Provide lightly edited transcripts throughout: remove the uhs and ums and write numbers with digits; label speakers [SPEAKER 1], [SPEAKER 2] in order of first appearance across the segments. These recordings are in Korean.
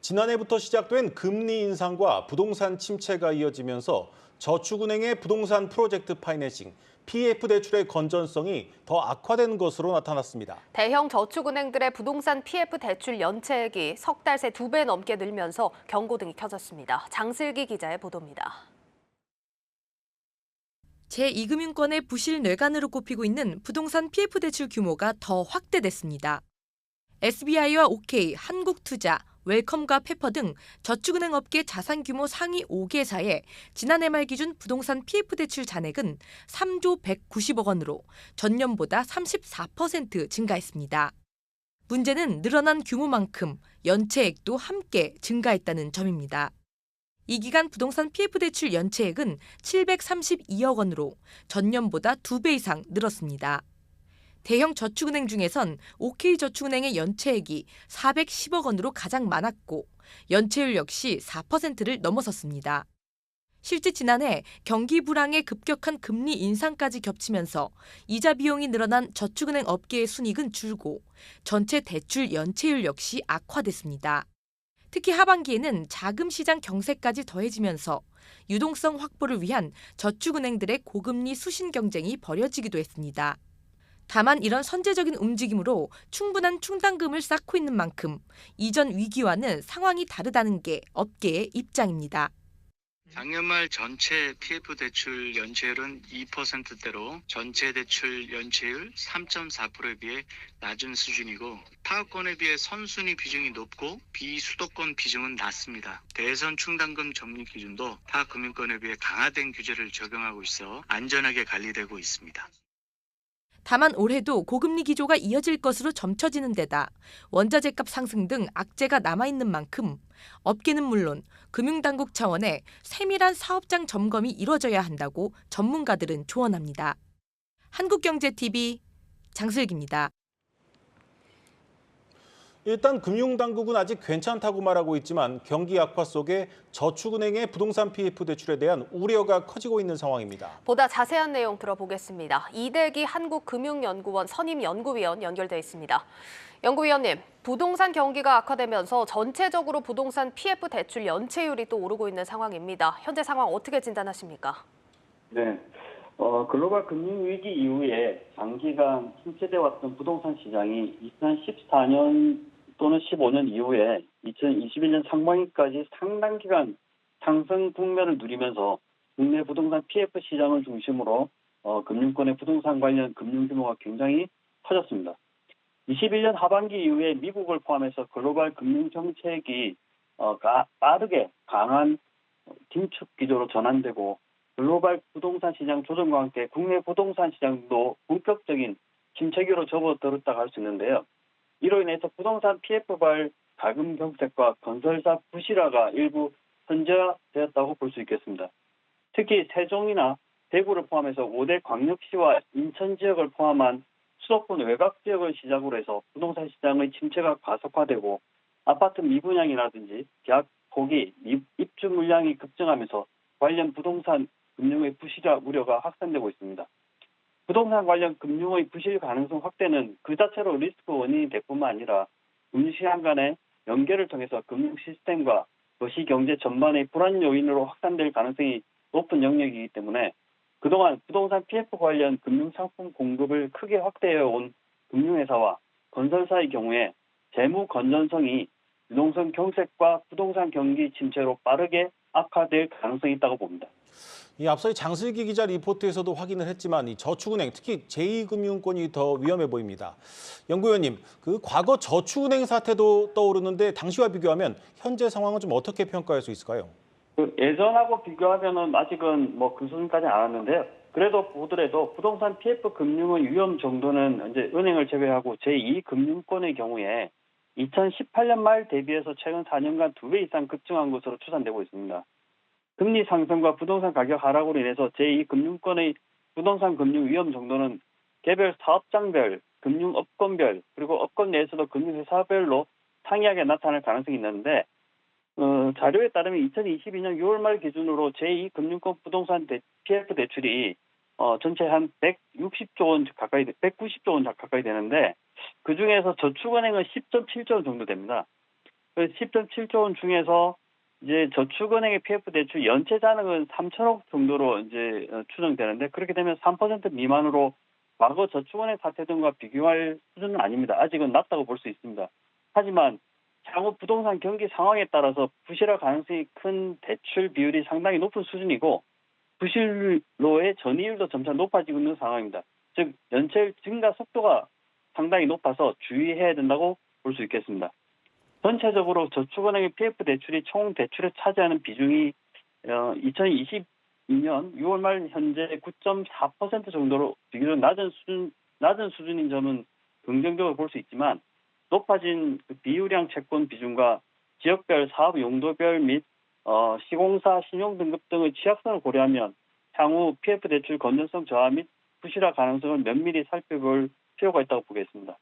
[SPEAKER 1] 지난해부터 시작된 금리 인상과 부동산 침체가 이어지면서 저축은행의 부동산 프로젝트 파이낸싱, PF 대출의 건전성이 더 악화된 것으로 나타났습니다.
[SPEAKER 2] 대형 저축은행들의 부동산 PF 대출 연체액이 석 달 새 2배 넘게 늘면서 경고등이 켜졌습니다. 장슬기 기자의 보도입니다.
[SPEAKER 3] 제2금융권의 부실 뇌관으로 꼽히고 있는 부동산 PF 대출 규모가 더 확대됐습니다. SBI와 OK, 한국투자, 웰컴과 페퍼 등 저축은행 업계 자산 규모 상위 5개사의 지난해 말 기준 부동산 PF 대출 잔액은 3조 190억 원으로 전년보다 34% 증가했습니다. 문제는 늘어난 규모만큼 연체액도 함께 증가했다는 점입니다. 이 기간 부동산 PF 대출 연체액은 732억 원으로 전년보다 2배 이상 늘었습니다. 대형 저축은행 중에선 OK저축은행의 연체액이 410억 원으로 가장 많았고 연체율 역시 4%를 넘어섰습니다. 실제 지난해 경기 불황에 급격한 금리 인상까지 겹치면서 이자 비용이 늘어난 저축은행 업계의 순이익은 줄고 전체 대출 연체율 역시 악화됐습니다. 특히 하반기에는 자금 시장 경색까지 더해지면서 유동성 확보를 위한 저축은행들의 고금리 수신 경쟁이 벌여지기도 했습니다. 다만 이런 선제적인 움직임으로 충분한 충당금을 쌓고 있는 만큼 이전 위기와는 상황이 다르다는 게 업계의 입장입니다.
[SPEAKER 4] 작년 말 전체 PF 대출 연체율은 2%대로 전체 대출 연체율 3.4%에 비해 낮은 수준이고 타업권에 비해 선순위 비중이 높고 비수도권 비중은 낮습니다. 대선 충당금 적립 기준도 타 금융권에 비해 강화된 규제를 적용하고 있어 안전하게 관리되고 있습니다.
[SPEAKER 3] 다만 올해도 고금리 기조가 이어질 것으로 점쳐지는 데다 원자재값 상승 등 악재가 남아있는 만큼 업계는 물론 금융당국 차원의 세밀한 사업장 점검이 이뤄져야 한다고 전문가들은 조언합니다. 한국경제TV 장슬기입니다.
[SPEAKER 1] 일단 금융당국은 아직 괜찮다고 말하고 있지만 경기 악화 속에 저축은행의 부동산 PF 대출에 대한 우려가 커지고 있는 상황입니다.
[SPEAKER 2] 보다 자세한 내용 들어보겠습니다. 이대기 한국금융연구원 선임연구위원 연결돼 있습니다. 연구위원님, 부동산 경기가 악화되면서 전체적으로 부동산 PF 대출 연체율이 또 오르고 있는 상황입니다. 현재 상황 어떻게 진단하십니까?
[SPEAKER 5] 네. 글로벌 금융위기 이후에 장기간 침체돼 왔던 부동산 시장이 2014년 또는 15년 이후에 2021년 상반기까지 상당 기간 상승 국면을 누리면서 국내 부동산 PF 시장을 중심으로 금융권의 부동산 관련 금융 규모가 굉장히 커졌습니다. 21년 하반기 이후에 미국을 포함해서 글로벌 금융 정책이 빠르게 강한 긴축 기조로 전환되고 글로벌 부동산 시장 조정과 함께 국내 부동산 시장도 본격적인 침체기로 접어들었다고 할 수 있는데요. 이로 인해서 부동산 PF발 자금 경색과 건설사 부실화가 일부 현저되었다고 볼 수 있겠습니다. 특히 세종이나 대구를 포함해서 5대 광역시와 인천 지역을 포함한 수도권 외곽 지역을 시작으로 해서 부동산 시장의 침체가 가속화되고 아파트 미분양이라든지 계약 포기, 입주 물량이 급증하면서 관련 부동산 금융의 부실화 우려가 확산되고 있습니다. 부동산 관련 금융의 부실 가능성 확대는 그 자체로 리스크 원인이 될 뿐만 아니라 금융시장 간의 연계를 통해서 금융 시스템과 도시경제 전반의 불안 요인으로 확산될 가능성이 높은 영역이기 때문에 그동안 부동산 PF 관련 금융상품 공급을 크게 확대해온 금융회사와 건설사의 경우에 재무 건전성이 유동성 경색과 부동산 경기 침체로 빠르게 악화될 가능성이 있다고 봅니다.
[SPEAKER 1] 앞서 장슬기 기자 리포트에서도 확인을 했지만 이 저축은행, 특히 제2금융권이 더 위험해 보입니다. 연구위원님, 과거 저축은행 사태도 떠오르는데 당시와 비교하면 현재 상황은 좀 어떻게 평가할 수 있을까요?
[SPEAKER 5] 예전하고 비교하면은 아직은 그 수준까지는 안 왔는데요. 그래도 보더라도 부동산 PF 금융의 위험 정도는 이제 은행을 제외하고 제2금융권의 경우에 2018년 말 대비해서 최근 4년간 2배 이상 급증한 것으로 추산되고 있습니다. 금리 상승과 부동산 가격 하락으로 인해서 제2금융권의 부동산 금융 위험 정도는 개별 사업장별, 금융업권별, 그리고 업권 내에서도 금융회사별로 상이하게 나타날 가능성이 있는데 자료에 따르면 2022년 6월 말 기준으로 제2금융권 부동산 PF 대출이 전체 한 160조 원 가까이, 190조 원 가까이 되는데 그중에서 저축은행은 10.7조 원 정도 됩니다. 그 10.7조 원 중에서 이제 저축은행의 PF 대출 연체 잔액은 3천억 정도로 이제 추정되는데 그렇게 되면 3% 미만으로 과거 저축은행 사태 등과 비교할 수준은 아닙니다. 아직은 낮다고 볼 수 있습니다. 하지만 향후 부동산 경기 상황에 따라서 부실할 가능성이 큰 대출 비율이 상당히 높은 수준이고 부실로의 전이율도 점차 높아지고 있는 상황입니다. 즉 연체율 증가 속도가 상당히 높아서 주의해야 된다고 볼 수 있겠습니다. 전체적으로 저축은행의 PF 대출이 총 대출에 차지하는 비중이 2022년 6월 말 현재 9.4% 정도로 비교적 낮은 수준인 점은 긍정적으로 볼 수 있지만 높아진 그 비율형 채권 비중과 지역별 사업 용도별 및 시공사 신용 등급 등의 취약성을 고려하면 향후 PF 대출 건전성 저하 및 부실화 가능성을 면밀히 살펴볼 필요가 있다고 보겠습니다.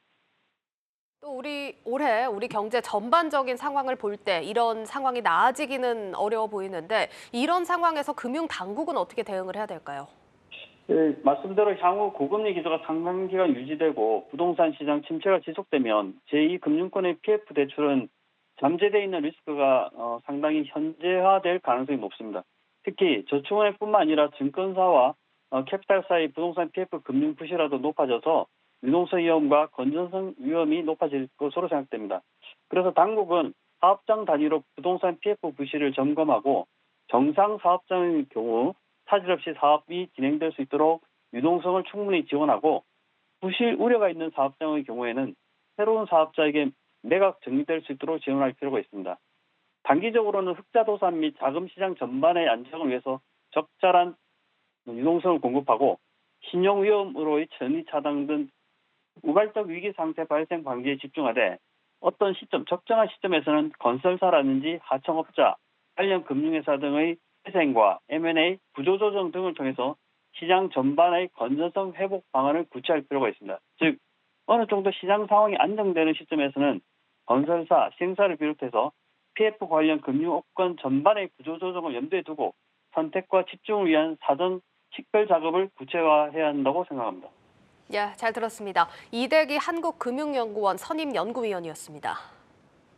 [SPEAKER 2] 또 올해 우리 경제 전반적인 상황을 볼 때 이런 상황이 나아지기는 어려워 보이는데 이런 상황에서 금융 당국은 어떻게 대응을 해야 될까요?
[SPEAKER 5] 네, 말씀대로 향후 고금리 기조가 상당 기간 유지되고 부동산 시장 침체가 지속되면 제2금융권의 PF 대출은 잠재되어 있는 리스크가 상당히 현재화될 가능성이 높습니다. 특히 저축은행뿐만 아니라 증권사와 캐피탈사의 부동산 PF 금융 부실화도 높아져서 유동성 위험과 건전성 위험이 높아질 것으로 생각됩니다. 그래서 당국은 사업장 단위로 부동산 PF 부실을 점검하고 정상 사업장의 경우 차질 없이 사업이 진행될 수 있도록 유동성을 충분히 지원하고 부실 우려가 있는 사업장의 경우에는 새로운 사업자에게 매각 정리될 수 있도록 지원할 필요가 있습니다. 단기적으로는 흑자 도산 및 자금 시장 전반의 안정을 위해서 적절한 유동성을 공급하고 신용 위험으로의 전이 차단 등 우발적 위기 상태 발생 방지에 집중하되 어떤 시점, 적정한 시점에서는 건설사라든지 하청업자, 관련 금융회사 등의 회생과 M&A, 구조조정 등을 통해서 시장 전반의 건전성 회복 방안을 구체할 필요가 있습니다. 즉 어느 정도 시장 상황이 안정되는 시점에서는 건설사, 시행사를 비롯해서 PF 관련 금융업권 전반의 구조조정을 염두에 두고 선택과 집중을 위한 사전 식별 작업을 구체화해야 한다고 생각합니다.
[SPEAKER 2] 예, 잘 들었습니다. 이대기 한국금융연구원 선임 연구위원이었습니다.